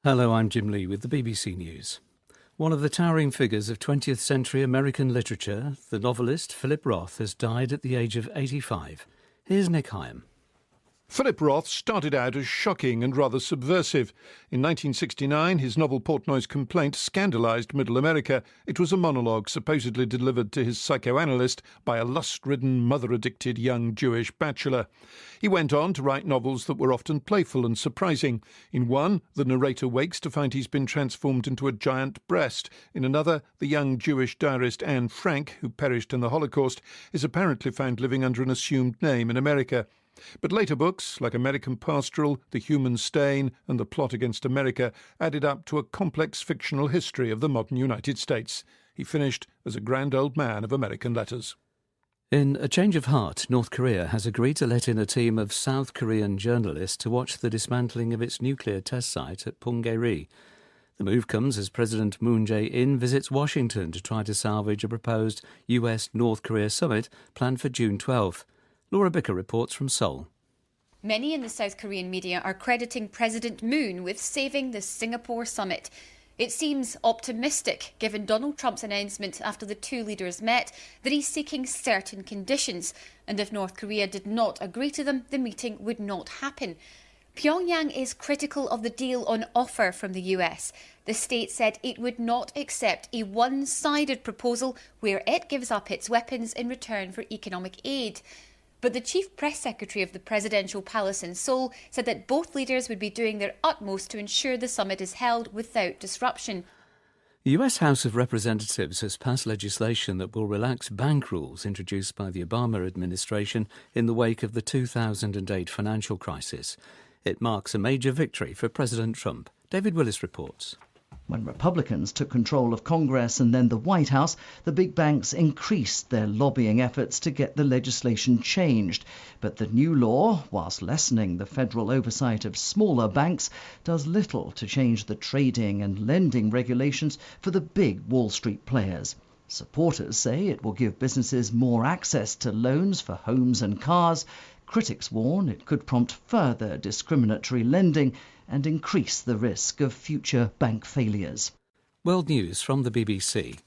Hello, I'm Jim Lee with the BBC News. One of the towering figures of 20th century American literature, the novelist Philip Roth, has died at the age of 85. Here's Nick Hyam. Philip Roth started out as shocking and rather subversive. In 1969, his novel Portnoy's Complaint scandalised Middle America. It was a monologue supposedly delivered to his psychoanalyst by a lust-ridden, mother-addicted young Jewish bachelor. He went on to write novels that were often playful and surprising. In one, the narrator wakes to find he's been transformed into a giant breast. In another, the young Jewish diarist Anne Frank, who perished in the Holocaust, is apparently found living under an assumed name in America. But later books, like American Pastoral, The Human Stain and The Plot Against America, added up to a complex fictional history of the modern United States. He finished as a grand old man of American letters. In a change of heart, North Korea has agreed to let in a team of South Korean journalists to watch the dismantling of its nuclear test site at Punggye-ri. The move comes as President Moon Jae-in visits Washington to try to salvage a proposed US-North Korea summit planned for June 12th. Laura Bicker reports from Seoul. Many in the South Korean media are crediting President Moon with saving the Singapore summit. It seems optimistic, given Donald Trump's announcement after the two leaders met that he's seeking certain conditions, and if North Korea did not agree to them, the meeting would not happen. Pyongyang is critical of the deal on offer from the US. The state said it would not accept a one-sided proposal where it gives up its weapons in return for economic aid. But the chief press secretary of the presidential palace in Seoul said that both leaders would be doing their utmost to ensure the summit is held without disruption. The US House of Representatives has passed legislation that will relax bank rules introduced by the Obama administration in the wake of the 2008 financial crisis. It marks a major victory for President Trump. David Willis reports. When Republicans took control of Congress and then the White House, the big banks increased their lobbying efforts to get the legislation changed. But the new law, whilst lessening the federal oversight of smaller banks, does little to change the trading and lending regulations for the big Wall Street players. Supporters say it will give businesses more access to loans for homes and cars. Critics warn it could prompt further discriminatory lending and increase the risk of future bank failures. World News from the BBC.